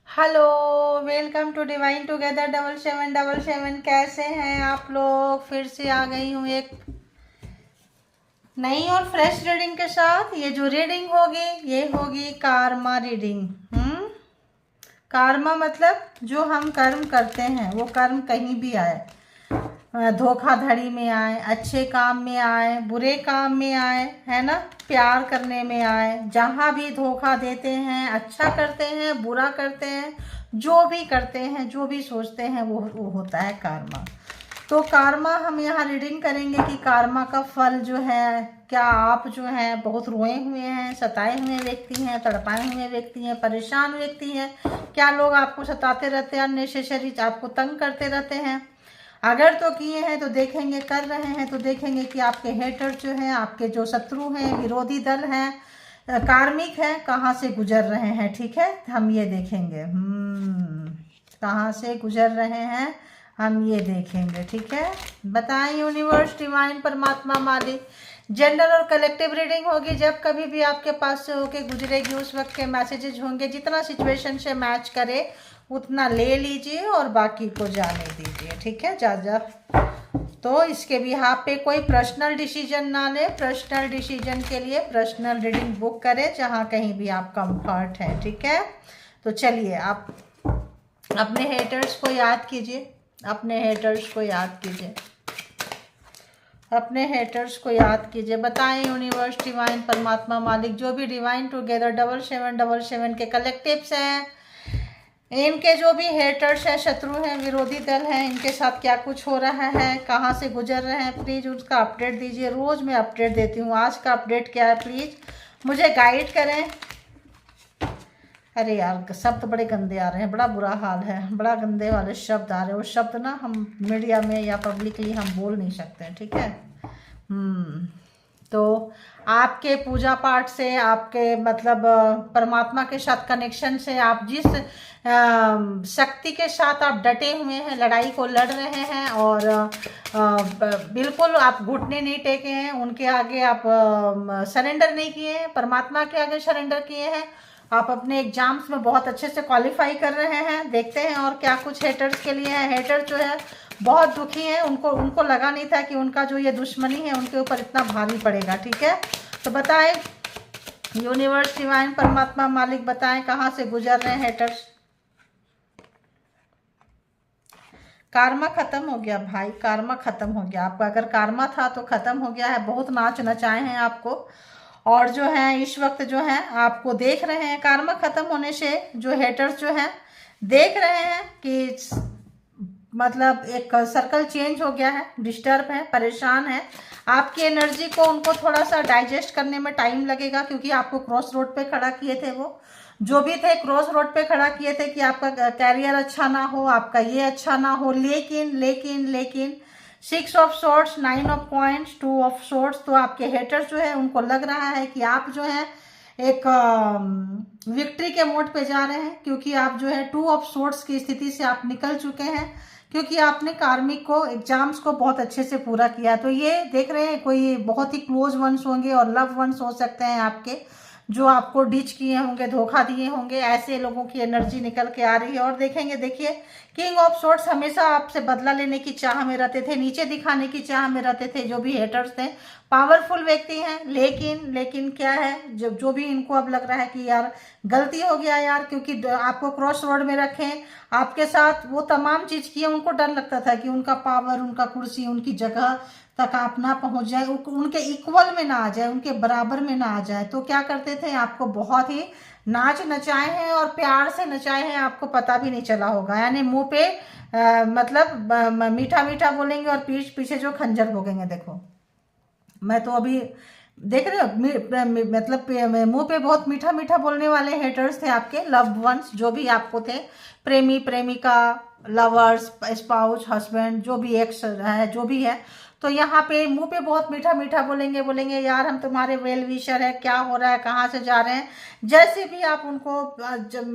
Hello, welcome to divine together 7777। कैसे हैं आप लोग? फिर से आ गई हूँ एक नई और फ्रेश रीडिंग के साथ। ये जो रीडिंग होगी ये होगी कार्मा रीडिंग। कार्मा मतलब जो हम कर्म करते हैं वो कर्म कहीं भी आए, धोखाधड़ी में आए, अच्छे काम में आए, बुरे काम में आए, है ना, प्यार करने में आए, जहाँ भी धोखा देते हैं, अच्छा करते हैं, बुरा करते हैं, जो भी करते हैं, जो भी सोचते हैं वो होता है कार्मा। तो कार्मा हम यहाँ रीडिंग करेंगे कि कार्मा का फल जो है, क्या आप जो है बहुत रोए हुए हैं, सताए हुए व्यक्ति हैं, तड़पाए हुए व्यक्ति हैं, परेशान व्यक्ति हैं, क्या लोग आपको सताते रहते हैं, अननेसेसरी आपको तंग करते रहते हैं? अगर तो किए हैं तो देखेंगे, कर रहे हैं तो देखेंगे कि आपके हेटर जो हैं, आपके जो शत्रु हैं, विरोधी दल हैं, कार्मिक हैं, कहाँ से गुजर रहे हैं। ठीक है, हम ये देखेंगे कहाँ से गुजर रहे हैं, हम ये देखेंगे। ठीक है, बताएं यूनिवर्स, डिवाइन, परमात्मा, मालिक। जनरल और कलेक्टिव रीडिंग होगी। जब कभी भी आपके पास से होके गुजरेगी उस वक्त के मैसेजेस होंगे, जितना सिचुएशन से मैच करे उतना ले लीजिए और बाकी को जाने दीजिए। ठीक है, जा तो इसके भी यहाँ पे कोई पर्सनल डिसीजन ना ले। पर्सनल डिसीजन के लिए पर्सनल रीडिंग बुक करें जहाँ कहीं भी आप कंफर्ट है। ठीक है, तो चलिए आप अपने हेटर्स को याद कीजिए, अपने हेटर्स को याद कीजिए, अपने हेटर्स को याद कीजिए। बताएं यूनिवर्स, डिवाइन, परमात्मा, मालिक, जो भी डिवाइन टुगेदर 7777 के कलेक्टिव्स हैं, इनके जो भी हेटर्स हैं, शत्रु हैं, विरोधी दल हैं, इनके साथ क्या कुछ हो रहा है, कहाँ से गुजर रहे हैं, प्लीज़ उसका अपडेट दीजिए। रोज़ मैं अपडेट देती हूँ, आज का अपडेट क्या है प्लीज़ मुझे गाइड करें। अरे यार, शब्द बड़े गंदे आ रहे हैं, बड़ा बुरा हाल है, बड़ा गंदे वाले शब्द आ रहे हैं। वो शब्द ना हम मीडिया में या पब्लिकली हम बोल नहीं सकते हैं। ठीक है, तो आपके पूजा पाठ से, आपके मतलब परमात्मा के साथ कनेक्शन से, आप जिस शक्ति के साथ आप डटे हुए हैं, लड़ाई को लड़ रहे हैं और बिल्कुल आप घुटने नहीं टेके हैं, उनके आगे आप सरेंडर नहीं किए हैं, परमात्मा के आगे सरेंडर किए हैं। आप अपने एग्जाम्स में बहुत अच्छे से क्वालिफाई कर रहे हैं। देखते हैं और क्या कुछ हेटर्स के लिए है। हेटर जो है बहुत दुखी हैं, उनको लगा नहीं था कि उनका जो ये दुश्मनी है उनके ऊपर इतना भारी पड़ेगा। ठीक है, तो बताएं यूनिवर्स, डिवाइन, परमात्मा, मालिक, बताएं कहाँ से गुजर रहे हैं हेटर्स। कार्मा खत्म हो गया भाई, कार्मा खत्म हो गया आपका। अगर कार्मा था तो खत्म हो गया है। बहुत नाच नचाए हैं आपको, और जो है इस वक्त जो है आपको देख रहे हैं। कार्मा खत्म होने से जो हेटर्स जो हैं देख रहे हैं कि मतलब एक सर्कल चेंज हो गया है, डिस्टर्ब है, परेशान है। आपकी एनर्जी को उनको थोड़ा सा डाइजेस्ट करने में टाइम लगेगा, क्योंकि आपको क्रॉस रोड पे खड़ा किए थे। वो जो भी थे क्रॉस रोड पे खड़ा किए थे कि आपका कैरियर अच्छा ना हो, आपका ये अच्छा ना हो। लेकिन लेकिन लेकिन 6 of sorts, 9 of coins, 2 of sorts, तो आपके हेटर्स जो है उनको लग रहा है कि आप जो है एक विक्ट्री के मोड पे जा रहे हैं, क्योंकि आप जो है 2 ऑफ सोर्ट्स की स्थिति से आप निकल चुके हैं, क्योंकि आपने कार्मिक को, एग्जाम्स को बहुत अच्छे से पूरा किया। तो ये देख रहे हैं कोई बहुत ही क्लोज वंस होंगे और लव वंस हो सकते हैं आपके, जो आपको डिच किए होंगे, धोखा दिए होंगे। ऐसे लोगों की एनर्जी निकल के आ रही है। और देखेंगे, देखिए किंग ऑफ सोर्ट्स हमेशा आपसे बदला लेने की चाह में रहते थे, नीचे दिखाने की चाह में रहते थे। जो भी हेटर्स थे पावरफुल व्यक्ति हैं, लेकिन क्या है, जो भी इनको अब लग रहा है कि यार गलती हो गया यार, क्योंकि आपको क्रॉस रोड में रखें, आपके साथ वो तमाम चीज़ किए। उनको डर लगता था कि उनका पावर, उनका कुर्सी, उनकी जगह तक आप ना पहुंच जाए, उनके इक्वल में ना आ जाए, उनके बराबर में ना आ जाए। तो क्या करते थे, आपको बहुत ही नाच नचाए हैं और प्यार से नचाए हैं, आपको पता भी नहीं चला होगा। यानी मुंह पे मतलब मीठा मीठा बोलेंगे और पीछे जो खंजर भोगेंगे। देखो, मैं तो अभी देख रहे हो मतलब मुंह पे बहुत मीठा मीठा बोलने वाले हेटर्स थे आपके, लव्ड वंस, जो भी आपको थे, प्रेमी, प्रेमिका, लवर्स, स्पाउस, हस्बैंड, जो भी एक्स है, जो भी है। तो यहाँ पे मुंह पे बहुत मीठा मीठा बोलेंगे यार हम तुम्हारे वेल विशर है, क्या हो रहा है, कहाँ से जा रहे हैं। जैसे भी आप उनको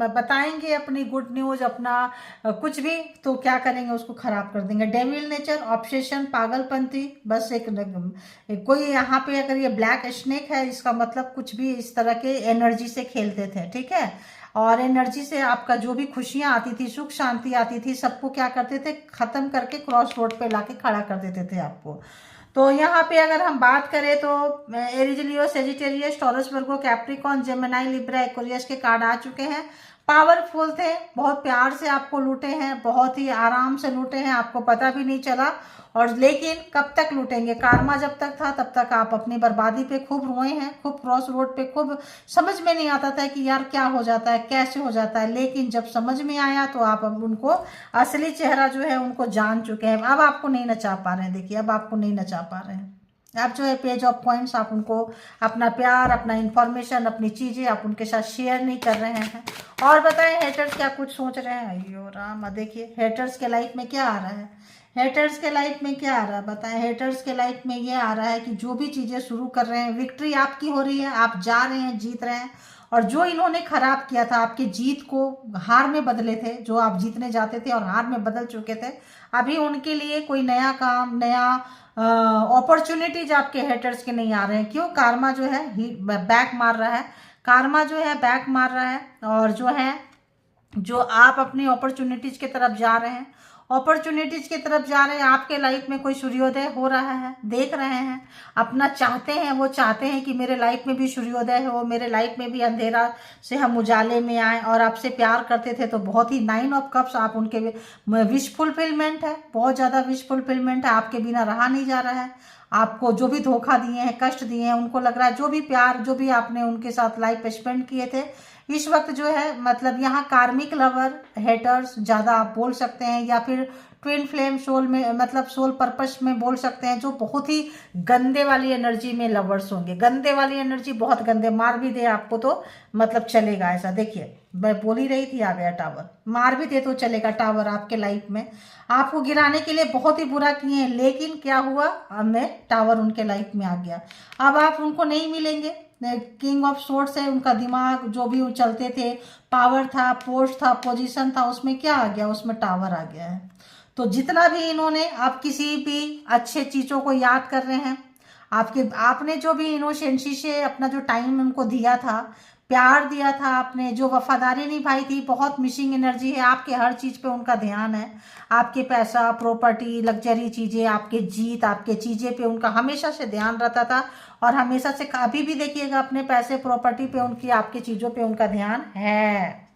बताएंगे अपनी गुड न्यूज़, अपना कुछ भी, तो क्या करेंगे, उसको खराब कर देंगे। डेविल नेचर, ऑब्सेशन, पागलपंती, बस कोई यहाँ पे अगर ये ब्लैक स्नेक है, इसका मतलब कुछ भी इस तरह के एनर्जी से खेलते थे। ठीक है, और एनर्जी से आपका जो भी खुशियां आती थी, सुख शांति आती थी, सबको क्या करते थे, खत्म करके क्रॉस रोड पे लाके खड़ा कर देते थे आपको। तो यहाँ पे अगर हम बात करें तो एरीज, लियो, सेजिटेरियस, टॉरस, वर्गो, कैप्रिकॉन, जेमिनाई, लिब्रा, एक्वेरियस के कार्ड आ चुके हैं। पावरफुल थे, बहुत प्यार से आपको लूटे हैं, बहुत ही आराम से लूटे हैं, आपको पता भी नहीं चला। और लेकिन कब तक लूटेंगे, कार्मा जब तक था तब तक आप अपनी बर्बादी पे खूब रोए हैं, खूब क्रॉस रोड पे, खूब समझ में नहीं आता था कि यार क्या हो जाता है, कैसे हो जाता है। लेकिन जब समझ में आया तो आप अब उनको असली चेहरा जो है उनको जान चुके हैं। अब आपको नहीं नचा पा रहे हैं, देखिए अब आपको नहीं नचा पा रहे हैं। आप जो है पेज ऑफ पॉइंट्स, आप उनको अपना प्यार, अपना इंफॉर्मेशन, अपनी चीज़ें आप उनके साथ शेयर नहीं कर रहे हैं। और बताएं हेटर्स क्या कुछ सोच रहे हैं। अयो राम, देखिए हेटर्स के लाइफ में क्या आ रहा है, हेटर्स के लाइफ में क्या आ रहा है बताएं। हेटर्स के लाइफ में ये आ रहा है कि जो भी चीज़ें शुरू कर रहे हैं, विक्ट्री आपकी हो रही है, आप जा रहे हैं, जीत रहे हैं। और जो इन्होंने खराब किया था, आपकी जीत को हार में बदले थे, जो आप जीतने जाते थे और हार में बदल चुके थे, अभी उनके लिए कोई नया काम, नया अपॉर्चुनिटीज आपके हेटर्स के नहीं आ रहे हैं। क्यों, कार्मा जो है बैक मार रहा है, कार्मा जो है बैक मार रहा है। और जो है, जो आप अपनी अपॉर्चुनिटीज की तरफ जा रहे हैं, अपॉर्चुनिटीज की तरफ जा रहे हैं, आपके लाइफ में कोई सूर्योदय हो रहा है, देख रहे हैं, अपना चाहते हैं, वो चाहते हैं कि मेरे लाइफ में भी सूर्योदय हो, मेरे लाइफ में भी अंधेरा से हम उजाले में आए। और आपसे प्यार करते थे तो बहुत ही 9 ऑफ कप्स, आप उनके विश फुलफिलमेंट है, बहुत ज़्यादा विश फुलफिलमेंट है, आपके बिना रहा नहीं जा रहा है। आपको जो भी धोखा दिए हैं, कष्ट दिए हैं, उनको लग रहा है जो भी प्यार, जो भी आपने उनके साथ लाइफ स्पेंड किए थे, इस वक्त जो है, मतलब यहाँ कार्मिक लवर, हेटर्स ज़्यादा आप बोल सकते हैं, या फिर ट्विन फ्लेम सोल में, मतलब सोल पर्पस में बोल सकते हैं, जो बहुत ही गंदे वाली एनर्जी में लवर्स होंगे। गंदे वाली एनर्जी, बहुत गंदे, मार भी दे आपको तो मतलब चलेगा ऐसा। देखिए मैं बोल ही रही थी, आ गया टावर, मार भी दे तो चलेगा टावर आपके लाइफ में। आपको गिराने के लिए बहुत ही बुरा किए हैं, लेकिन क्या हुआ, हमें टावर उनके लाइफ में आ गया। अब आप उनको नहीं मिलेंगे। किंग ऑफ सोर्ड्स है, उनका दिमाग जो भी वो चलते थे, पावर था, पोस्ट था, पोजीशन था, उसमें क्या आ गया, उसमें टावर आ गया है। तो जितना भी इन्होंने, आप किसी भी अच्छे चीज़ों को याद कर रहे हैं, आपने जो भी इनोसेंसी से अपना जो टाइम उनको दिया था, प्यार दिया था, आपने जो वफादारी निभाई थी, बहुत मिसिंग एनर्जी है आपके, हर चीज़ पे उनका ध्यान है। आपके पैसा, प्रॉपर्टी, लग्जरी चीज़ें, आपके जीत, आपके चीज़ें पे उनका हमेशा से ध्यान रहता था। और हमेशा से, अभी भी देखिएगा, अपने पैसे, प्रॉपर्टी पे उनकी, आपकी चीज़ों पे उनका ध्यान है।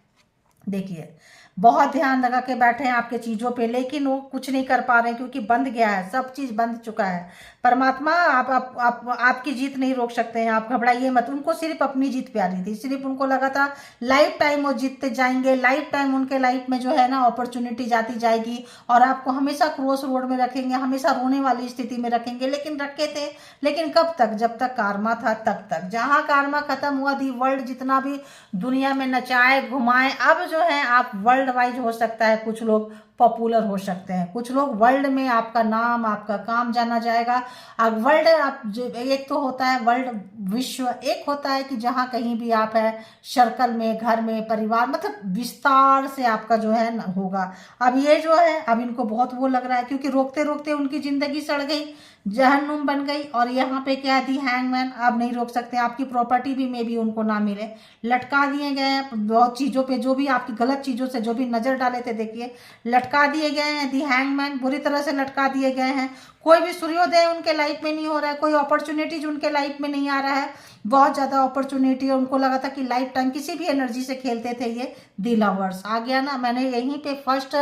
देखिए बहुत ध्यान लगा के बैठे हैं आपके चीज़ों पे, लेकिन वो कुछ नहीं कर पा रहे हैं, क्योंकि बंद गया है, सब चीज़ बंद चुका है। परमात्मा आपकी जीत नहीं रोक सकते हैं, आप घबराइए मत। उनको सिर्फ अपनी जीत प्यारी थी, सिर्फ उनको लगा था लाइफ टाइम वो जीतते जाएंगे, लाइफ टाइम उनके लाइफ में जो है ना अपॉर्चुनिटी जाती जाएगी, और आपको हमेशा क्रॉस रोड में रखेंगे, हमेशा रोने वाली स्थिति में रखेंगे। लेकिन रखे थे, लेकिन कब तक, जब तक कार्मा था तब तक। जहाँ कार्मा खत्म हुआ, दी वर्ल्ड जितना भी दुनिया में नचाए घुमाए, अब जो है आप वर्ल्ड वाइज हो सकता है, कुछ लोग पॉपुलर हो सकते हैं, कुछ लोग वर्ल्ड में आपका नाम, आपका काम जाना जाएगा। अब वर्ल्ड, आप एक तो होता है वर्ल्ड, विश्व, एक होता है कि जहाँ कहीं भी आप है, सर्कल में, घर में, परिवार, मतलब विस्तार से आपका जो है होगा। अब ये जो है, अब इनको बहुत वो लग रहा है, क्योंकि रोकते रोकते उनकी जिंदगी सड़ गई, जहन्नुम बन गई। और यहाँ पे क्या दी, हैंगमैन, अब नहीं रोक सकते। आपकी प्रॉपर्टी भी मे भी उनको ना मिले, लटका दिए गए हैं बहुत चीज़ों पे, जो भी आपकी गलत चीज़ों से जो भी नज़र डाले थे, देखिए लटका दिए गए हैं। दी हैंगमैन, बुरी तरह से लटका दिए गए हैं। कोई भी सूर्योदय उनके लाइफ में नहीं हो रहा है, कोई अपॉर्चुनिटीज उनके लाइफ में नहीं आ रहा है। बहुत ज़्यादा अपॉर्चुनिटी, उनको लगा था कि लाइफ टाइम किसी भी एनर्जी से खेलते थे ये। दी लवर्स आ गया ना, मैंने यहीं पे फर्स्ट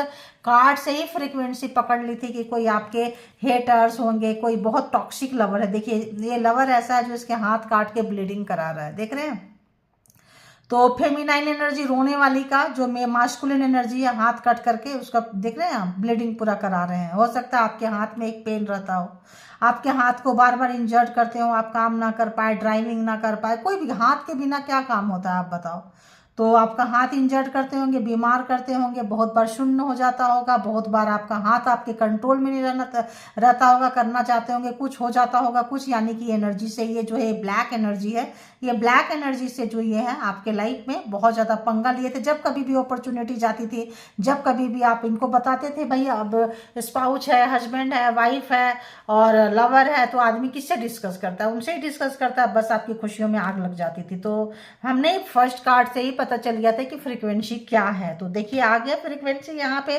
कार्ड से ही फ्रीक्वेंसी पकड़ ली थी कि कोई आपके हेटर्स होंगे, कोई बहुत टॉक्सिक लवर है। देखिए ये लवर ऐसा है जो इसके हाथ काट के ब्लीडिंग करा रहा है, देख रहे हैं। तो फेमिनाइन एनर्जी, रोने वाली का, जो मास्कुलिन एनर्जी है, हाथ कट करके उसका देख रहे हैं आप, ब्लीडिंग पूरा करा रहे हैं। हो सकता है आपके हाथ में एक पेन रहता हो, आपके हाथ को बार बार इंजर्ड करते हो, आप काम ना कर पाए, ड्राइविंग ना कर पाए, कोई भी हाथ के बिना क्या काम होता है आप बताओ। तो आपका हाथ इंजर्ड करते होंगे, बीमार करते होंगे, बहुत बार शून्य हो जाता होगा, बहुत बार आपका हाथ आपके कंट्रोल में नहीं रहता होगा, करना चाहते होंगे कुछ हो जाता होगा कुछ। यानी कि एनर्जी से ये जो है ब्लैक एनर्जी है, ये ब्लैक एनर्जी से जो ये है आपके लाइफ में बहुत ज़्यादा पंगा लिए थे। जब कभी भी अपॉर्चुनिटी जाती थी, जब कभी भी आप इनको बताते थे भाई अब स्पाउस है, हस्बैंड है, वाइफ है और लवर है, तो आदमी किससे डिस्कस करता है, उनसे ही डिस्कस करता है, बस आपकी खुशियों में आग लग जाती थी। तो हमने फर्स्ट कार्ड से ही पता चल गया था कि फ्रीक्वेंसी क्या है। तो देखिए आ गया फ्रीक्वेंसी यहाँ पे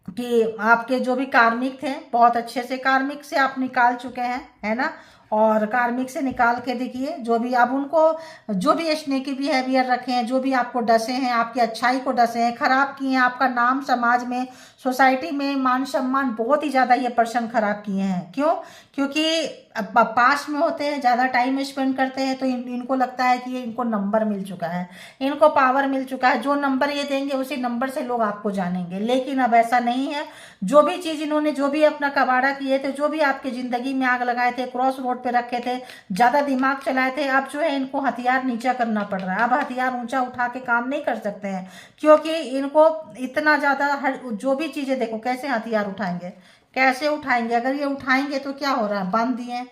कि आपके जो भी कार्मिक थे बहुत अच्छे से कार्मिक से आप निकाल चुके हैं, है ना। और कार्मिक से निकाल के देखिए जो भी अब उनको जो भी स्नेकी बिहेवियर रखे हैं, जो भी आपको डसे हैं, आपकी अच्छाई को डसे हैं, खराब किए हैं, आपका नाम समाज में सोसाइटी में मान सम्मान बहुत ही ज़्यादा ये पर्सन खराब किए हैं। क्यों? क्योंकि पास में होते हैं, ज़्यादा टाइम स्पेंड करते हैं, तो इनको लगता है कि ये इनको नंबर मिल चुका है, इनको पावर मिल चुका है, जो नंबर ये देंगे उसी नंबर से लोग आपको जानेंगे। लेकिन अब ऐसा नहीं है। जो भी चीज़ इन्होंने जो भी अपना कबाड़ा किए थे, जो भी आपके ज़िंदगी में आग लगाए थे, क्रॉस रोड पे रखे थे, ज़्यादा दिमाग चलाए थे, अब जो है इनको हथियार नीचा करना पड़ रहा है। अब हथियार ऊंचा उठा के काम नहीं कर सकते हैं, क्योंकि इनको इतना ज़्यादा जो भी चीज़ें देखो कैसे हथियार उठाएंगे, कैसे उठाएंगे। अगर ये उठाएंगे तो क्या हो रहा है, बांध दिए,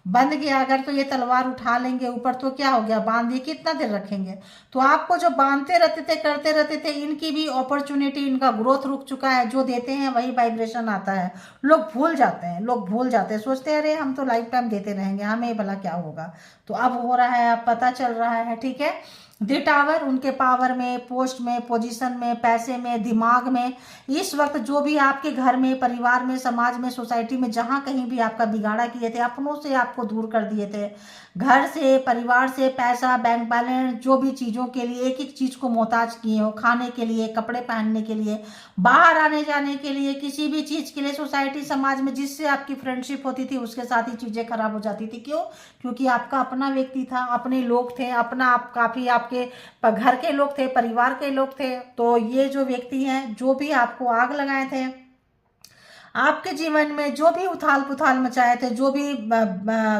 बंद गया। अगर तो ये तलवार उठा लेंगे ऊपर तो क्या हो गया, बांध दिए, कितना देर रखेंगे। तो आपको जो बांधते रहते थे, करते रहते थे, इनकी भी अपॉर्चुनिटी, इनका ग्रोथ रुक चुका है। जो देते हैं वही वाइब्रेशन आता है। लोग भूल जाते हैं, लोग भूल जाते हैं, सोचते हैं अरे हम तो लाइफ टाइम देते रहेंगे, हमें भला क्या होगा। तो अब हो रहा है, अब पता चल रहा है, ठीक है। दी टावर उनके पावर में, पोस्ट में, पोजीशन में, पैसे में, दिमाग में, इस वक्त जो भी आपके घर में, परिवार में, समाज में, सोसाइटी में जहां कहीं भी आपका बिगाड़ा किए थे, अपनों से आपको दूर कर दिए थे, घर से, परिवार से, पैसा, बैंक बैलेंस, जो भी चीज़ों के लिए एक एक चीज़ को मोहताज किए हो, खाने के लिए, कपड़े पहनने के लिए, बाहर आने जाने के लिए, किसी भी चीज़ के लिए, सोसाइटी समाज में जिससे आपकी फ्रेंडशिप होती थी उसके साथ ही चीज़ें खराब हो जाती थी। क्यों? क्योंकि आपका अपना व्यक्ति था, अपने लोग थे, अपना आप काफ़ी आपके घर के लोग थे, परिवार के लोग थे। तो ये जो व्यक्ति हैं, जो भी आपको आग लगाए थे, आपके जीवन में जो भी उथाल पुथाल मचाए थे, जो भी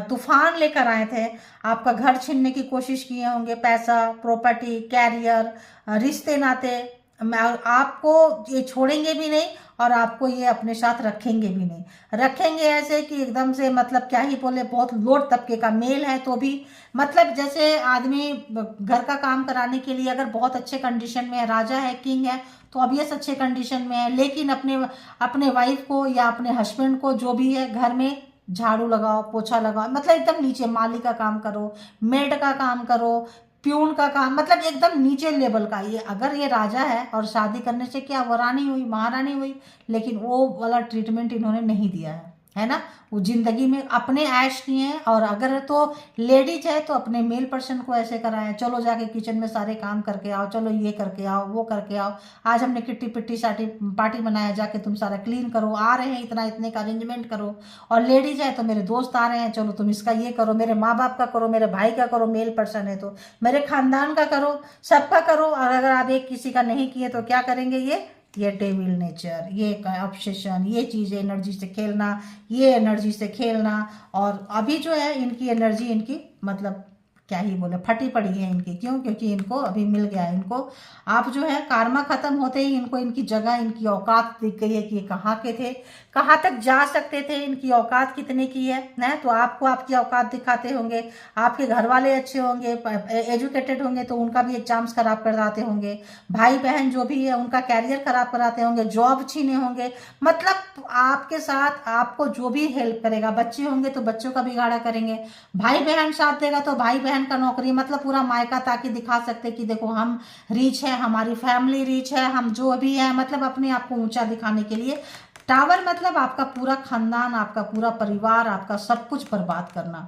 तूफान लेकर आए थे, आपका घर छीनने की कोशिश किए होंगे, पैसा, प्रॉपर्टी, कैरियर, रिश्ते नाते, आपको ये छोड़ेंगे भी नहीं और आपको ये अपने साथ रखेंगे भी नहीं। रखेंगे ऐसे कि एकदम से मतलब क्या ही बोले, बहुत लोड तबके का मेल है तो भी, मतलब जैसे आदमी घर का काम कराने के लिए अगर बहुत अच्छे कंडीशन में है, राजा है, किंग है, तो ऑब्वियस अच्छे कंडीशन में है, लेकिन अपने अपने वाइफ को या अपने हस्बैंड को जो भी है घर में झाड़ू लगाओ, पोछा लगाओ, मतलब एकदम नीचे माली का काम करो, मेड का काम करो, प्यून का काम, मतलब एकदम नीचे लेवल का। ये अगर ये राजा है और शादी करने से क्या वो रानी हुई, महारानी हुई, लेकिन वो वाला ट्रीटमेंट इन्होंने नहीं दिया है ना। वो जिंदगी में अपने ऐश किए हैं। और अगर तो लेडीज है तो अपने मेल पर्सन को ऐसे कराएं, चलो जाके किचन में सारे काम करके आओ, चलो ये करके आओ, वो करके आओ, आज हमने किट्टी पिट्टी साटी पार्टी बनाया, जाके तुम सारा क्लीन करो, आ रहे हैं इतना इतने का अरेंजमेंट करो। और लेडीज है तो मेरे दोस्त आ रहे हैं, चलो तुम इसका ये करो, मेरे माँ बाप का करो, मेरे भाई का करो, मेल पर्सन है तो मेरे खानदान का करो, सबका करो। और अगर आप एक किसी का नहीं किए तो क्या करेंगे, ये डेविल नेचर, ये ऑब्सेशन, ये चीज़ें एनर्जी से खेलना, ये एनर्जी से खेलना। और अभी जो है इनकी एनर्जी, इनकी मतलब क्या ही बोले, फटी पड़ी है इनकी। क्यों? क्योंकि इनको अभी मिल गया है। इनको आप जो है कार्मा खत्म होते ही इनको इनकी जगह, इनकी औकात दिख गई है कि ये कहाँ के थे, कहाँ तक जा सकते थे, इनकी औकात कितने की है ना। तो आपको आपकी औकात दिखाते होंगे, आपके घर वाले अच्छे होंगे, एजुकेटेड होंगे तो उनका भी एग्जाम्स खराब कराते होंगे, भाई बहन जो भी है उनका कैरियर खराब कराते होंगे, जॉब छीने होंगे, मतलब आपके साथ आपको जो भी हेल्प करेगा, बच्चे होंगे तो बच्चों का बिगाड़ा करेंगे, भाई बहन साथ देगा तो भाई बहन का नौकरी, मतलब पूरा मायका ताकि दिखा सकते कि देखो हम रीच है, हमारी फैमिली रीच है, हम जो भी है, मतलब अपने आप को ऊंचा दिखाने के लिए। टावर मतलब आपका पूरा खानदान, आपका पूरा परिवार, आपका सब कुछ बर्बाद करना।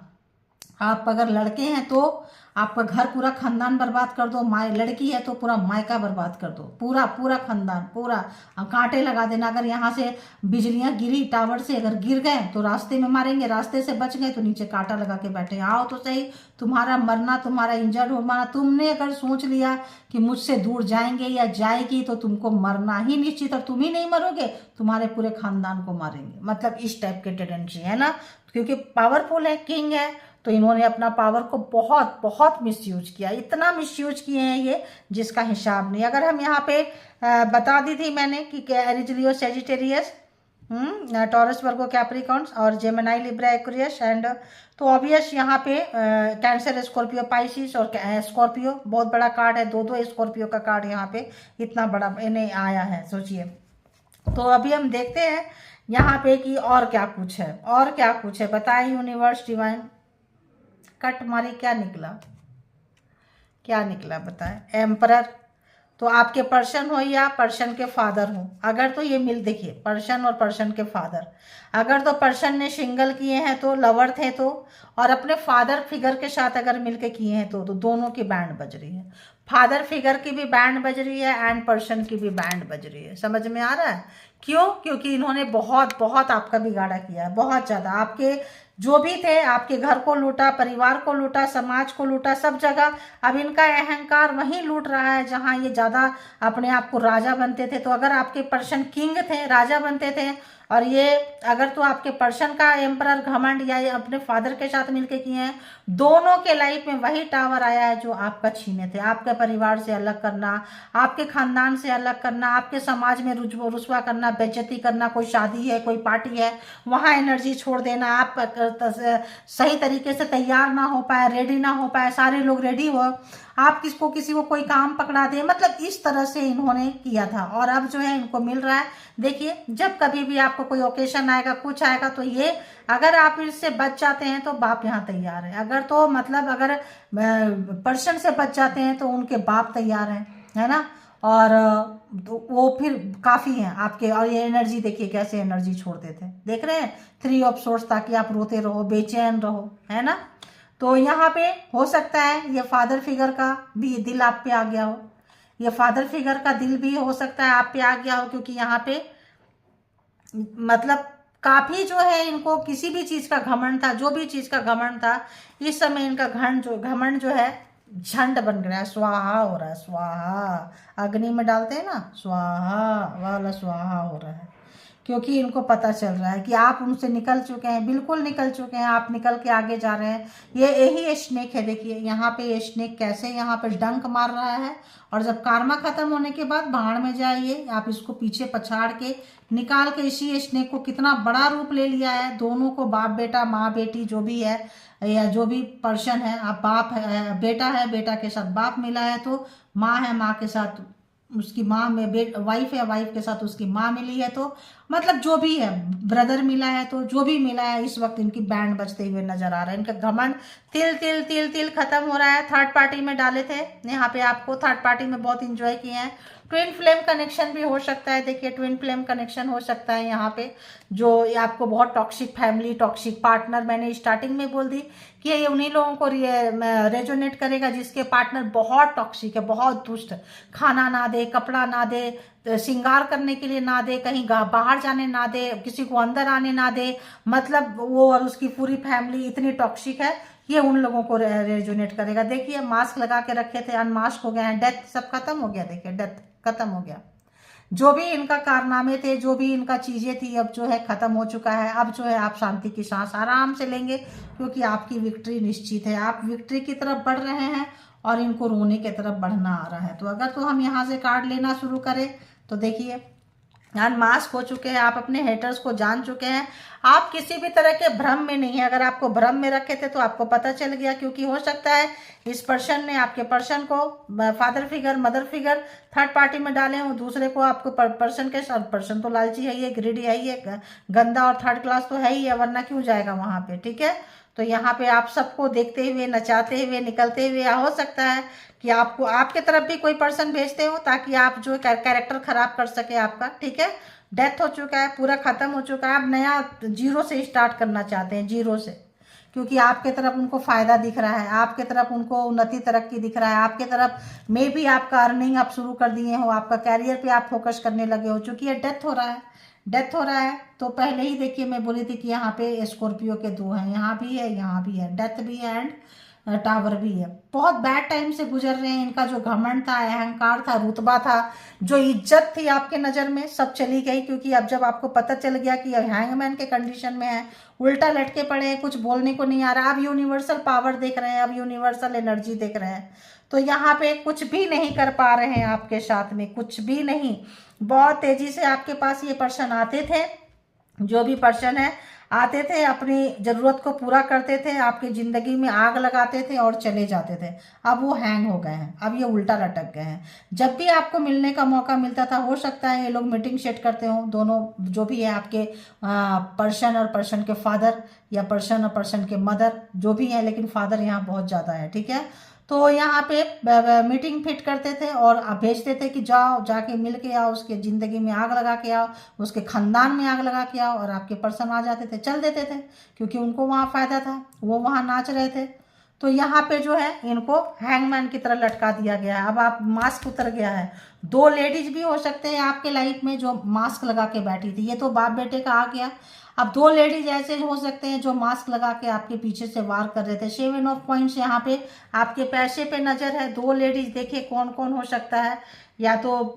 आप अगर लड़के हैं तो आपका घर पूरा खानदान बर्बाद कर दो, माए लड़की है तो पूरा मायका बर्बाद कर दो, पूरा पूरा खानदान, पूरा कांटे लगा देना। अगर यहाँ से बिजलियां गिरी टावर से, अगर गिर गए तो रास्ते में मारेंगे, रास्ते से बच गए तो नीचे कांटा लगा के बैठे। आओ तो सही, तुम्हारा मरना, तुम्हारा इंजर्ड होना, तुमने अगर सोच लिया कि मुझसे दूर जाएंगे या जाएगी तो तुमको मरना ही निश्चित, और तुम ही नहीं मरोगे, तुम्हारे पूरे खानदान को मारेंगे। मतलब इस टाइप के टेंडेंसी है ना, क्योंकि पावरफुल है, किंग है, तो इन्होंने अपना पावर को बहुत बहुत मिसयूज किया, इतना मिसयूज किए हैं ये जिसका हिसाब नहीं। अगर हम यहाँ पे बता दी थी मैंने कि एरीज, लियो, सेजिटेरियस, टॉरस, वर्गो, कैप्रिकॉर्न्स और जेमिनी, लिब्रा, एक्वेरियस एंड, तो ऑब्वियस यहाँ पे कैंसर, स्कॉर्पियो, पाइसिस और स्कॉर्पियो, बहुत बड़ा कार्ड है, दो दो स्कॉर्पियो का कार्ड यहाँ पे इतना बड़ा इन्हें आया है, सोचिए। तो अभी हम देखते हैं यहाँ पे कि और क्या कुछ है, और क्या कुछ है, बताएं यूनिवर्स, डिवाइन। कट मारी, क्या निकला, क्या निकला बताएं? एम्परर। तो आपके पर्सन हो या पर्सन के फादर हो, अगर तो ये मिल, देखिए पर्सन और पर्सन के फादर, अगर तो पर्सन ने सिंगल किए हैं तो लवर थे तो, और अपने फादर फिगर के साथ अगर मिलके किए हैं तो दोनों की बैंड बज रही है। फादर फिगर की भी बैंड बज रही है एंड पर्सन की भी बैंड बज रही है। समझ में आ रहा है? क्यों? क्योंकि इन्होंने बहुत बहुत आपका बिगाड़ा किया है, बहुत ज़्यादा। आपके जो भी थे, आपके घर को लूटा, परिवार को लूटा, समाज को लूटा, सब जगह। अब इनका अहंकार वहीं लूट रहा है जहां ये ज़्यादा अपने आप को राजा बनते थे। तो अगर आपके पर्सन किंग थे, राजा बनते थे, और ये अगर तो आपके पर्सन का एम्परर घमंड या ये अपने फादर के साथ मिलके किए हैं, दोनों के लाइफ में वही टावर आया है जो आपका छीने थे। आपके परिवार से अलग करना, आपके खानदान से अलग करना, आपके समाज में रुसवा करना, बेइज्जती करना, कोई शादी है, कोई पार्टी है, वहाँ एनर्जी छोड़ देना, आप सही तरीके से तैयार ना हो पाए, रेडी ना हो पाए, सारे लोग रेडी हो, आप किसी को कोई काम पकड़ा दे, मतलब इस तरह से इन्होंने किया था। और अब जो है इनको मिल रहा है। देखिए, जब कभी भी आपको कोई ओकेशन आएगा, कुछ आएगा, तो ये अगर आप इससे बच जाते हैं तो बाप यहाँ तैयार है। अगर तो मतलब अगर पर्सन से बच जाते हैं तो उनके बाप तैयार हैं, है ना। और तो वो फिर काफ़ी हैं आपके। और ये एनर्जी देखिए कैसे एनर्जी छोड़ते थे, देख रहे हैं? 3 ऑफ सोर्स, ताकि आप रोते रहो, बेचैन रहो, है ना। तो यहाँ पे हो सकता है ये फादर फिगर का भी दिल आप पे आ गया हो, ये फादर फिगर का दिल भी हो सकता है आप पे आ गया हो, क्योंकि यहाँ पे मतलब काफी जो है इनको किसी भी चीज का घमंड था, जो भी चीज का घमंड था, इस समय इनका घमंड जो है झंड बन गया है, स्वाहा हो रहा है। स्वाहा अग्नि में डालते हैं ना, स्वाहा वाला स्वाहा हो रहा है। क्योंकि इनको पता चल रहा है कि आप उनसे निकल चुके हैं, बिल्कुल निकल चुके हैं, आप निकल के आगे जा रहे हैं। ये यही स्नेक है, देखिए यहाँ पे ये स्नेक कैसे यहाँ पे डंक मार रहा है। और जब कार्मा खत्म होने के बाद भाड़ में जाइए, आप इसको पीछे पछाड़ के निकाल के, इसी स्नेक को कितना बड़ा रूप ले लिया है। दोनों को बाप बेटा, माँ बेटी जो भी है, या जो भी पर्सन है, आप बाप है, बेटा है, बेटा के साथ बाप मिला है तो माँ है, माँ के साथ उसकी माँ में वाइफ है, वाइफ के साथ उसकी माँ मिली है, तो मतलब जो भी है, ब्रदर मिला है, तो जो भी मिला है, इस वक्त इनकी बैंड बजते हुए नजर आ रहा है। इनका घमंड तिल तिल तिल तिल खत्म हो रहा है। थर्ड पार्टी में डाले थे यहाँ पे, आपको थर्ड पार्टी में बहुत इंजॉय किए हैं। ट्विन फ्लेम कनेक्शन भी हो सकता है, देखिए ट्विन फ्लेम कनेक्शन हो सकता है यहाँ पे, जो आपको बहुत टॉक्सिक फैमिली, टॉक्सिक पार्टनर, मैंने स्टार्टिंग में बोल दी कि ये उन्हीं लोगों को रेजोनेट करेगा जिसके पार्टनर बहुत टॉक्सिक है, बहुत दुष्ट, खाना ना दे, कपड़ा ना दे, श्रृंगार करने के लिए ना दे, कहीं बाहर जाने ना दे, किसी को अंदर आने ना दे, मतलब वो और उसकी पूरी फैमिली इतनी टॉक्सिक है, ये उन लोगों को रेजोनेट करेगा। देखिए मास्क लगा के रखे थे, अनमास्क हो गए हैं, डेथ सब खत्म हो गया, देखिए डेथ खत्म हो गया। जो भी इनका कारनामे थे, जो भी इनका चीजें थी, अब जो है खत्म हो चुका है। अब जो है आप शांति की सांस आराम से लेंगे, क्योंकि आपकी विक्ट्री निश्चित है। आप विक्ट्री की तरफ बढ़ रहे हैं और इनको रोने की तरफ बढ़ना आ रहा है। तो अगर तो हम यहाँ से कार्ड लेना शुरू करें तो देखिए अनमास्क हो चुके हैं, आप अपने हेटर्स को जान चुके हैं, आप किसी भी तरह के भ्रम में नहीं है। अगर आपको भ्रम में रखे थे तो आपको पता चल गया, क्योंकि हो सकता है इस पर्सन ने आपके पर्सन को father figure, mother figure third party में डाले हो, दूसरे को आपको पर्सन के साथ, पर्सन तो लालची है, ये ग्रीडी है, ये गंदा और थर्ड क्लास तो है ही है, वरना क्यों जाएगा वहां पे, ठीक है। तो यहाँ पे आप सबको देखते हुए, नचाते हुए, निकलते हुए, हो सकता है कि आपको आपके तरफ भी कोई पर्सन भेजते हो, ताकि आप जो कैरेक्टर खराब कर सके आपका, ठीक है। डेथ हो चुका है, पूरा खत्म हो चुका है, आप नया जीरो से स्टार्ट करना चाहते हैं, जीरो से, क्योंकि आपके तरफ उनको फायदा दिख रहा है, आपके तरफ उनको उन्नति तरक्की दिख रहा है, आपके तरफ मे भी आपका अर्निंग आप शुरू कर दिए हो, आपका कैरियर पे आप फोकस करने लगे हो। चूंकि ये डेथ हो रहा है, डेथ हो रहा है, तो पहले ही देखिए मैं बोली थी कि यहाँ पे स्कॉर्पियो के 2 हैं, यहाँ भी है, यहाँ भी है, डेथ भी है एंड टावर भी है। बहुत बैड टाइम से गुजर रहे हैं। इनका जो घमंड था, अहंकार था, रुतबा था, जो इज्जत थी आपके नज़र में, सब चली गई। क्योंकि अब जब आपको पता चल गया कि हैंगमैन के कंडीशन में है, उल्टा लटके पड़े हैं, कुछ बोलने को नहीं आ रहा, अब यूनिवर्सल पावर देख रहे हैं, अब यूनिवर्सल एनर्जी देख रहे हैं, तो यहाँ पे कुछ भी नहीं कर पा रहे हैं आपके साथ में, कुछ भी नहीं। बहुत तेजी से आपके पास ये पर्सन आते थे, जो भी पर्सन है आते थे, अपनी ज़रूरत को पूरा करते थे, आपकी ज़िंदगी में आग लगाते थे और चले जाते थे। अब वो हैंग हो गए हैं, अब ये उल्टा लटक गए हैं। जब भी आपको मिलने का मौका मिलता था, हो सकता है ये लोग मीटिंग सेट करते हो, दोनों जो भी है आपके पर्सन और पर्सन के फादर, या पर्सन और पर्सन के मदर, जो भी है, लेकिन फादर यहाँ बहुत ज़्यादा है, ठीक है। तो यहाँ पे मीटिंग फिट करते थे और भेजते थे कि जाओ जाके मिल के आओ, उसके ज़िंदगी में आग लगा के आओ, उसके ख़ानदान में आग लगा के आओ, और आपके पर्सन आ जाते थे, चल देते थे, क्योंकि उनको वहाँ फ़ायदा था, वो वहाँ नाच रहे थे। तो यहाँ पे जो है इनको हैंगमैन की तरह लटका दिया गया है। अब आप मास्क उतर गया है। 2 लेडीज भी हो सकते हैं आपके लाइफ में जो मास्क लगा के बैठी थी, ये तो बाप बेटे का आ गया। अब 2 लेडीज ऐसे हो सकते हैं जो मास्क लगा के आपके पीछे से वार कर रहे थे। 7 ऑफ पॉइंट्स यहाँ पे आपके पैसे पे नज़र है। 2 लेडीज देखिए कौन कौन हो सकता है, या तो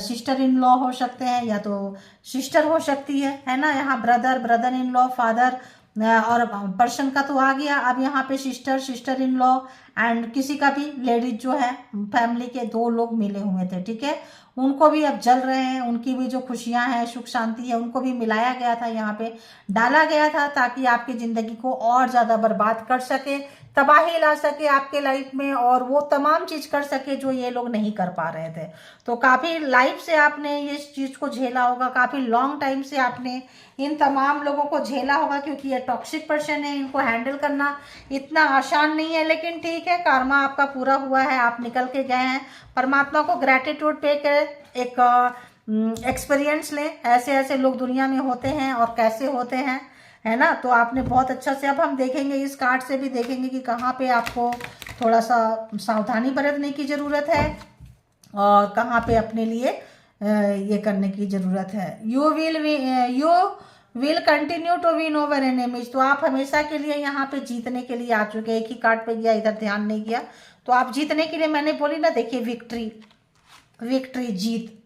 सिस्टर इन लॉ हो सकते हैं, या तो सिस्टर हो सकती है ना, यहाँ ब्रदर इन लॉ, फादर, और पर्सन का तो आ गया। अब यहाँ पे सिस्टर इन लॉ एंड किसी का भी लेडीज जो है फैमिली के 2 लोग मिले हुए थे, ठीक है। उनको भी अब जल रहे हैं, उनकी भी जो खुशियां हैं, सुख शांति है, उनको भी मिलाया गया था, यहाँ पे डाला गया था, ताकि आपकी ज़िंदगी को और ज़्यादा बर्बाद कर सके, तबाही ला सके आपके लाइफ में, और वो तमाम चीज़ कर सके जो ये लोग नहीं कर पा रहे थे। तो काफ़ी लाइफ से आपने इस चीज़ को झेला होगा, काफ़ी लॉन्ग टाइम से आपने इन तमाम लोगों को झेला होगा, क्योंकि ये टॉक्सिक पर्सन है, इनको हैंडल करना इतना आसान नहीं है। लेकिन ठीक है, कर्मा आपका पूरा हुआ है, आप निकल के गए हैं। परमात्मा को ग्रैटिट्यूड पे करें, एक एक्सपीरियंस लें, ऐसे ऐसे लोग दुनिया में होते हैं और कैसे होते हैं, है ना। तो आपने बहुत अच्छा से, अब हम देखेंगे इस कार्ड से भी देखेंगे कि कहाँ पे आपको थोड़ा सा सावधानी बरतने की ज़रूरत है और कहाँ पे अपने लिए ये करने की ज़रूरत है। You will continue to win over enemies. तो आप हमेशा के लिए यहाँ पे जीतने के लिए आ चुके हैं। एक ही कार्ड पे गया, इधर ध्यान नहीं किया। तो आप जीतने के लिए, मैंने बोली ना, देखिए विक्ट्री, जीत,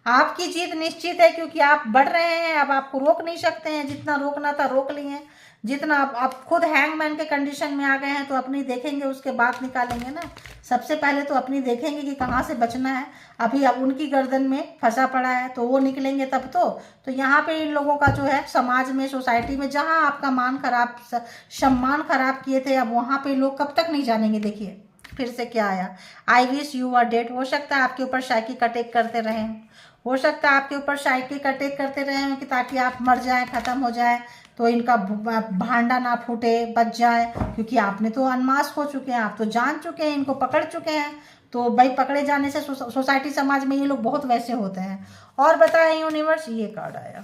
आपकी जीत निश्चित है, क्योंकि आप बढ़ रहे हैं। अब आपको रोक नहीं सकते हैं, जितना रोकना था रोक लिए हैं, जितना आप खुद हैंगमैन के कंडीशन में आ गए हैं, तो अपनी देखेंगे, उसके बाद निकालेंगे ना। सबसे पहले तो अपनी देखेंगे कि कहाँ से बचना है। अभी अब उनकी गर्दन में फंसा पड़ा है, तो वो निकलेंगे तब तो यहाँ पे इन लोगों का जो है समाज में, सोसाइटी में, जहाँ आपका मान खराब, सम्मान खराब किए थे, अब वहाँ पे लोग कब तक नहीं जानेंगे। देखिए फिर से क्या आया, I wish you are dead. हो सकता है आपके ऊपर साइकिक अटैक करते रहे, हो सकता है आपके ऊपर साइकिक अटैक करते रहे हैं कि ताकि आप मर जाएं, ख़त्म हो जाए, तो इनका भांडा ना फूटे, बच जाए, क्योंकि आपने तो अनमास्क हो चुके हैं, आप तो जान चुके हैं, इनको पकड़ चुके हैं। तो भाई पकड़े जाने से सोसाइटी समाज में ये लोग बहुत वैसे होते हैं। और बताएं यूनिवर्स, ये कार्ड आया,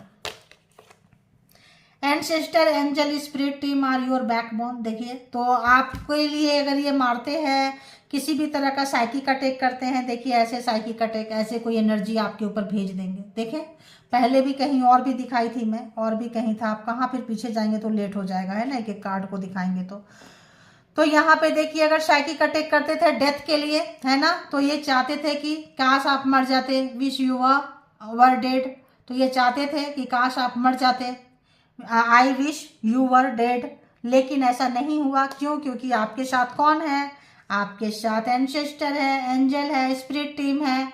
ancestor angel spirit team are your backbone. देखिए, तो आपके लिए अगर ये मारते हैं, किसी भी तरह का साइकिक अटैक करते हैं, देखिए ऐसे साइकिक अटैक, ऐसे कोई एनर्जी आपके ऊपर भेज देंगे। देखें, पहले भी कहीं और भी दिखाई थी मैं, और भी कहीं था। आप कहाँ फिर पीछे जाएंगे तो लेट हो जाएगा, है ना, एक एक कार्ड को दिखाएंगे तो यहाँ पे देखिए, अगर साइकिक अटैक करते थे डेथ के लिए, है ना, तो ये चाहते थे कि काश आप मर जाते, विश यू वर डेड। तो ये चाहते थे कि काश आप मर जाते, आई विश यू वर डेड। लेकिन ऐसा नहीं हुआ। क्यों? क्योंकि आपके साथ कौन है? आपके साथ एंसेस्टर है, एंजल है, स्पिरिट टीम है,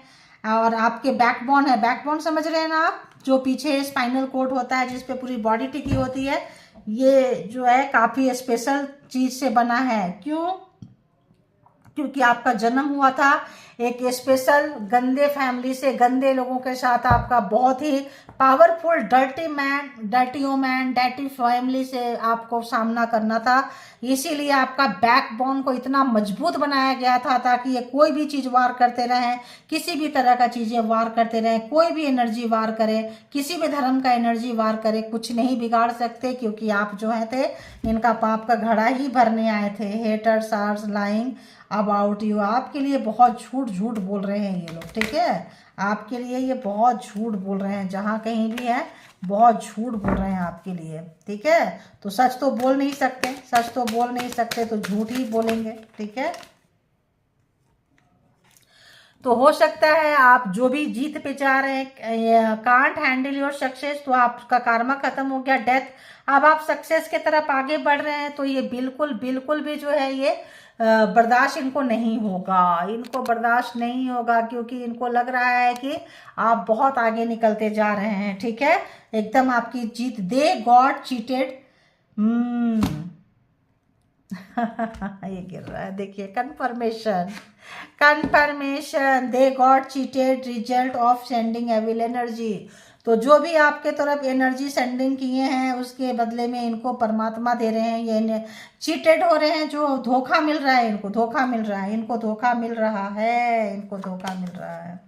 और आपके बैकबोन है। बैकबोन समझ रहे हैं ना आप, जो पीछे स्पाइनल कोड होता है, जिसपे पूरी बॉडी टिकी होती है। ये जो है काफ़ी स्पेशल चीज़ से बना है। क्यों? क्योंकि आपका जन्म हुआ था एक स्पेशल गंदे फैमिली से, गंदे लोगों के साथ आपका बहुत ही powerful dirty woman, dirty family से आपको सामना करना था। इसीलिए आपका बैकबोन को इतना मजबूत बनाया गया था, ताकि ये कोई भी चीज़ वार करते रहें, किसी भी तरह का चीज़ें वार करते रहें, कोई भी एनर्जी वार करे, किसी भी धर्म का एनर्जी वार करे, कुछ नहीं बिगाड़ सकते। क्योंकि आप जो है थे, इनका पाप का घड़ा ही भरने आए थे। Haters are lying about you. आपके लिए बहुत झूठ बोल रहे हैं ये लोग, ठीक है। आपके लिए ये बहुत झूठ बोल रहे हैं, जहाँ कहीं भी है बहुत झूठ बोल रहे हैं आपके लिए, ठीक है। तो सच तो बोल नहीं सकते, सच तो बोल नहीं सकते, तो झूठ ही बोलेंगे, ठीक है। तो हो सकता है आप जो भी जीत पे जा रहे हैं, कांट हैंडल योर सक्सेस, तो आपका कार्मा खत्म हो गया, डेथ। अब आप सक्सेस की तरफ आगे बढ़ रहे हैं, तो ये बिल्कुल भी जो है ये बर्दाश्त इनको नहीं होगा, इनको बर्दाश्त नहीं होगा, क्योंकि इनको लग रहा है कि आप बहुत आगे निकलते जा रहे हैं, ठीक है। एकदम आपकी जीत, दे गॉट चीटेड। ये गिर रहा है, देखिए, confirmation, they got cheated result of sending evil energy. तो जो भी आपके तरफ एनर्जी सेंडिंग किए हैं उसके बदले में इनको परमात्मा दे रहे हैं। ये चीटेड हो रहे हैं, जो धोखा मिल रहा है, इनको धोखा मिल रहा है, इनको धोखा मिल रहा है, इनको धोखा मिल रहा है।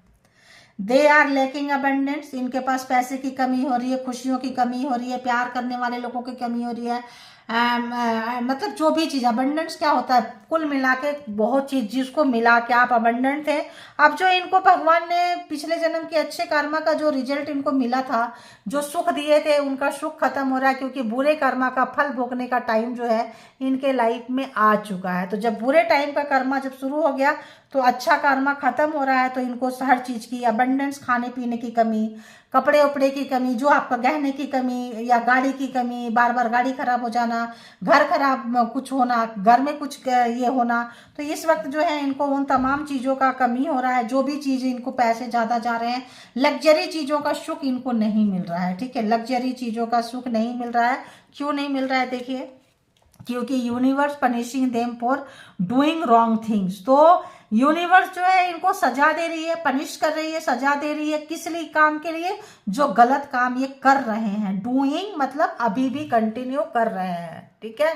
दे आर लैकिंग अबंडेंस, इनके पास पैसे की कमी हो रही है, खुशियों की कमी हो रही है, प्यार करने वाले लोगों की कमी हो रही है। मतलब जो भी चीज़, अबंडेंस क्या होता है, कुल मिला के बहुत चीज़ जिसको मिला के आप अबंडेंट थे। अब जो इनको भगवान ने पिछले जन्म के अच्छे कर्मा का जो रिजल्ट इनको मिला था, जो सुख दिए थे, उनका सुख खत्म हो रहा है, क्योंकि बुरे कर्मा का फल भोगने का टाइम जो है इनके लाइफ में आ चुका है। तो जब बुरे टाइम का कर्मा जब शुरू हो गया तो अच्छा कर्मा खत्म हो रहा है। तो इनको हर चीज़ की अबंडेंस, खाने पीने की कमी, कपड़े उपड़े की कमी, जो आपका गहने की कमी या गाड़ी की कमी, बार बार गाड़ी खराब हो जाना, घर खराब कुछ होना, घर में कुछ ये होना, तो इस वक्त जो है इनको उन तमाम चीज़ों का कमी हो रहा है। जो भी चीज़ इनको पैसे ज़्यादा जा रहे हैं, लग्जरी चीज़ों का सुख इनको नहीं मिल रहा है। ठीक है, लग्जरी चीज़ों का सुख नहीं मिल रहा है। क्यों नहीं मिल रहा है, देखिए, क्योंकि universe punishing them for doing wrong things. तो यूनिवर्स जो है इनको सजा दे रही है, पनिश कर रही है, सजा दे रही है, किस लिए, काम के लिए, जो गलत काम ये कर रहे हैं। डूइंग मतलब अभी भी कंटिन्यू कर रहे हैं। ठीक है,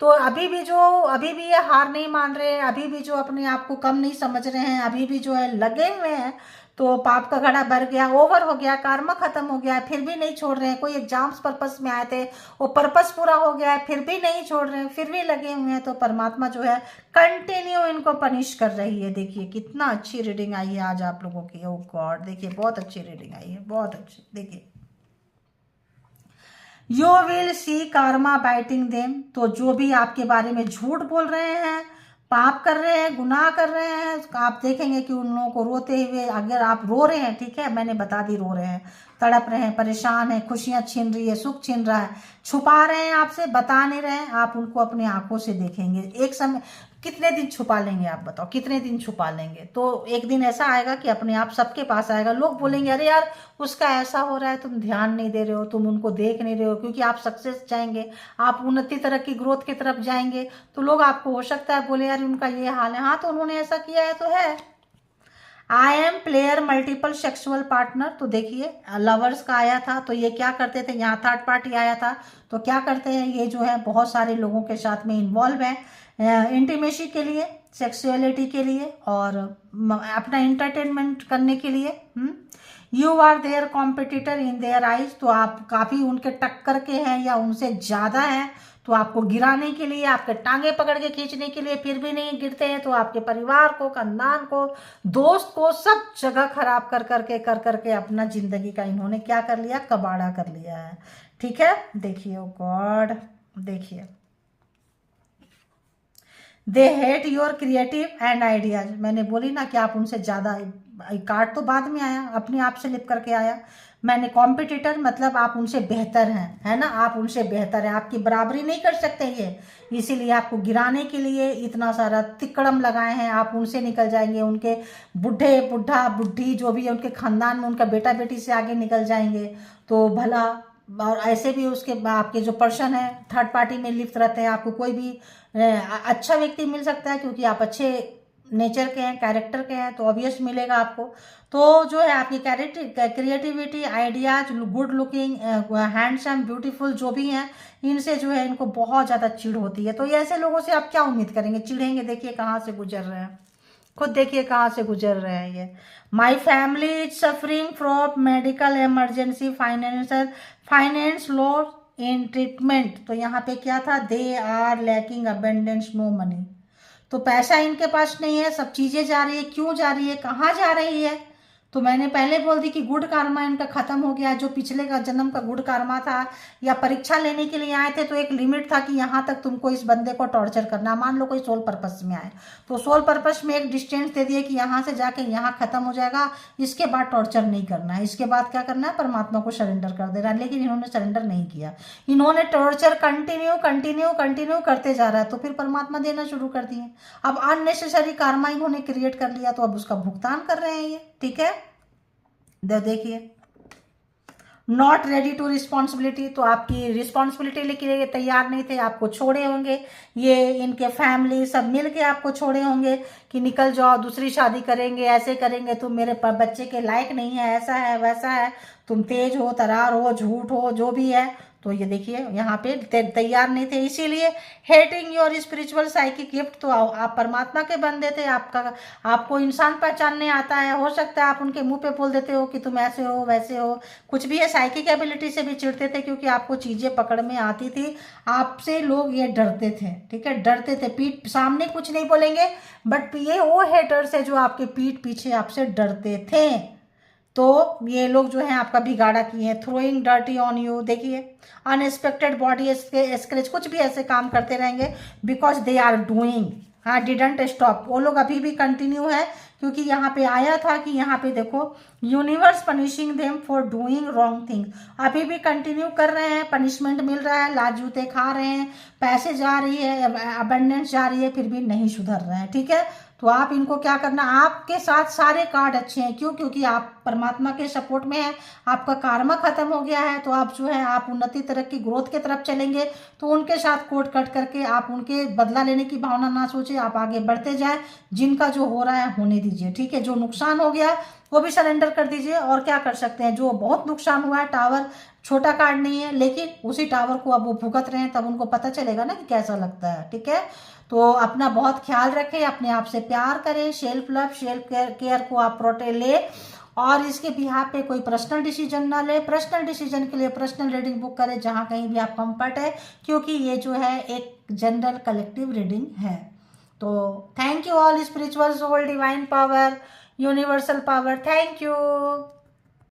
तो अभी भी ये हार नहीं मान रहे हैं, अभी भी जो अपने आप को कम नहीं समझ रहे हैं, अभी भी जो है लगे हुए हैं। तो पाप का घड़ा भर गया, ओवर हो गया, कर्म खत्म हो गया है, फिर भी नहीं छोड़ रहे हैं। कोई एग्जाम्स पर्पस में आए थे, वो पर्पस पूरा हो गया है, फिर भी नहीं छोड़ रहे हैं, फिर भी लगे हुए हैं। तो परमात्मा जो है कंटिन्यू इनको पनिश कर रही है। देखिए कितना अच्छी रीडिंग आई है आज आप लोगों की। ओ गॉड, देखिए बहुत अच्छी रीडिंग आई है, बहुत अच्छी। देखिए, you will see Karma biting them. तो जो भी आपके बारे में झूठ बोल रहे हैं, पाप कर रहे हैं, गुनाह कर रहे हैं, आप देखेंगे कि उन लोगों को रोते हुए, अगर आप रो रहे हैं, ठीक है, मैंने बता दी, रो रहे हैं, तड़प रहे हैं, परेशान है, खुशियां छीन रही है, सुख छीन रहा है, छुपा रहे हैं आपसे, बता नहीं रहे हैं, आप उनको अपनी आंखों से देखेंगे। एक समय, कितने दिन छुपा लेंगे आप बताओ, कितने दिन छुपा लेंगे? तो एक दिन ऐसा आएगा कि अपने आप सबके पास आएगा। लोग बोलेंगे अरे यार उसका ऐसा हो रहा है, तुम ध्यान नहीं दे रहे हो, तुम उनको देख नहीं रहे हो, क्योंकि आप सक्सेस जाएंगे, आप उन्नति तरह की ग्रोथ की तरफ जाएंगे। तो लोग आपको हो सकता है बोले यार उनका ये हाल है, हाँ तो उन्होंने ऐसा किया है तो है। I am player multiple sexual partner. तो देखिए लवर्स का आया था, तो ये क्या करते थे, यहाँ थर्ड पार्टी आया था, तो क्या करते हैं ये जो है बहुत सारे लोगों के साथ में इन्वॉल्व है, इंटीमेसी के लिए, सेक्सुअलिटी के लिए, और अपना इंटरटेनमेंट करने के लिए। You are their competitor in their eyes. तो आप काफ़ी उनके टक्कर के हैं या उनसे ज़्यादा हैं, तो आपको गिराने के लिए, आपके टांगे पकड़ के खींचने के लिए, फिर भी नहीं गिरते हैं, तो आपके परिवार को, खानदान को, दोस्त को, सब जगह खराब कर करके अपना जिंदगी का इन्होंने क्या कर लिया, कबाड़ा कर लिया है। ठीक है, देखिए, ओ गॉड, देखिए, they hate your creative and ideas. मैंने बोली ना कि आप उनसे ज़्यादा, कार्ड तो बाद में आया, अपने आप से लिप करके आया। मैंने कॉम्पिटिटर मतलब आप उनसे बेहतर हैं, है ना, आप उनसे बेहतर हैं, आपकी बराबरी नहीं कर सकते ये, इसीलिए आपको गिराने के लिए इतना सारा तिकड़म लगाए हैं। आप उनसे निकल जाएंगे, उनके बुढ़ा बुढ़ी जो भी है उनके खानदान में, उनका बेटा बेटी से आगे निकल जाएंगे, तो भला। और ऐसे भी उसके आपके जो पर्सन है थर्ड पार्टी में लिप्त रहते हैं, आपको कोई भी अच्छा व्यक्ति मिल सकता है, क्योंकि आप अच्छे नेचर के हैं, कैरेक्टर के हैं, तो ऑब्वियस मिलेगा आपको। तो जो है आपकी creativity, ideas, good looking, handsome, beautiful जो भी हैं, इनसे जो है इनको बहुत ज़्यादा चिढ़ होती है। तो ये ऐसे लोगों से आप क्या उम्मीद करेंगे, चिढ़ेंगे। देखिए कहाँ से गुजर रहे हैं, खुद देखिए कहाँ से गुजर रहे हैं ये। My family is suffering from medical emergency, finance loss in treatment. तो यहाँ पे क्या था, they are lacking abundance, no money. तो पैसा इनके पास नहीं है, सब चीज़ें जा रही है, क्यों जा रही है, कहाँ जा रही है? तो मैंने पहले बोल दी कि गुड कर्मा इनका खत्म हो गया। जो पिछले का जन्म का गुड कर्मा था, या परीक्षा लेने के लिए आए थे, तो एक लिमिट था कि यहाँ तक तुमको इस बंदे को टॉर्चर करना। मान लो कोई सोल पर्पस में आए, तो सोल पर्पस में एक डिस्टेंस दे दिए कि यहाँ से जाके यहाँ खत्म हो जाएगा, इसके बाद टॉर्चर नहीं करना है, इसके बाद क्या करना है, परमात्मा को सरेंडर कर देना। लेकिन इन्होंने सरेंडर नहीं किया, इन्होंने टॉर्चर कंटिन्यू करते जा रहा है। तो फिर परमात्मा देना शुरू कर दिए। अब अननेसेसरी कर्मा इन्होंने क्रिएट कर लिया, तो अब उसका भुगतान कर रहे हैं ये। ठीक है, देखिए नॉट रेडी टू रिस्पॉन्सिबिलिटी, तो आपकी रिस्पॉन्सिबिलिटी लेके लिए तैयार नहीं थे, आपको छोड़े होंगे, ये इनके फैमिली सब मिल के आपको छोड़े होंगे कि निकल जाओ, दूसरी शादी करेंगे, ऐसे करेंगे, तुम मेरे बच्चे के लायक नहीं है, ऐसा है वैसा है, तुम तेज हो, तरार हो, झूठ हो, जो भी है। तो ये देखिए यहाँ पे तैयार नहीं थे, इसीलिए hating your spiritual psychic gift. तो आप परमात्मा के बंदे थे, आपको इंसान पहचानने आता है, हो सकता है आप उनके मुंह पे बोल देते हो कि तुम ऐसे हो वैसे हो, कुछ भी है, साइकिक एबिलिटी से भी चिढ़ते थे क्योंकि आपको चीज़ें पकड़ में आती थी, आपसे लोग ये डरते थे, ठीक है, डरते थे, पीठ सामने कुछ नहीं बोलेंगे, बट ये वो हेटर्स है जो आपके पीठ पीछे आपसे डरते थे। तो ये लोग जो है आपका बिगाड़ा किए हैं, थ्रोइंग डर्टी ऑन यू, देखिए अनएक्सपेक्टेड बॉडी स्क्रैच, कुछ भी ऐसे काम करते रहेंगे बिकॉज दे आर डूइंग, हाँ, डिडंट स्टॉप, वो लोग अभी भी कंटिन्यू है, क्योंकि यहाँ पे आया था कि यहाँ पे देखो universe punishing them for doing wrong thing, अभी भी कंटिन्यू कर रहे हैं, पनिशमेंट मिल रहा है, लात जूते खा रहे हैं, पैसे जा रही है, अबंडेंस जा रही है, फिर भी नहीं सुधर रहे हैं, ठीक है। तो आप इनको क्या करना, आपके साथ सारे कार्ड अच्छे हैं, क्यों, क्योंकि आप परमात्मा के सपोर्ट में हैं, आपका कार्मा खत्म हो गया है, तो आप जो है आप उन्नति तरक्की ग्रोथ के तरफ चलेंगे, तो उनके साथ कोट कट करके आप उनके बदला लेने की भावना ना सोचे, आप आगे बढ़ते जाएं, जिनका जो हो रहा है होने दीजिए, ठीक है, जो नुकसान हो गया वो भी सरेंडर कर दीजिए, और क्या कर सकते हैं, जो बहुत नुकसान हुआ है, टावर छोटा कार्ड नहीं है, लेकिन उसी टावर को अब वो भुगत रहे हैं, तब उनको पता चलेगा ना कि कैसा लगता है, ठीक है। तो अपना बहुत ख्याल रखें, अपने आप से प्यार करें, सेल्फ लव सेल्फ केयर को आप प्रोटेक्ट ले, और इसके बिहाफ पे कोई पर्सनल डिसीजन ना ले, पर्सनल डिसीजन के लिए पर्सनल रीडिंग बुक करें जहाँ कहीं भी आप कंफर्ट है, क्योंकि ये जो है एक जनरल कलेक्टिव रीडिंग है। तो thank you all spiritual soul, divine power, universal power, thank you.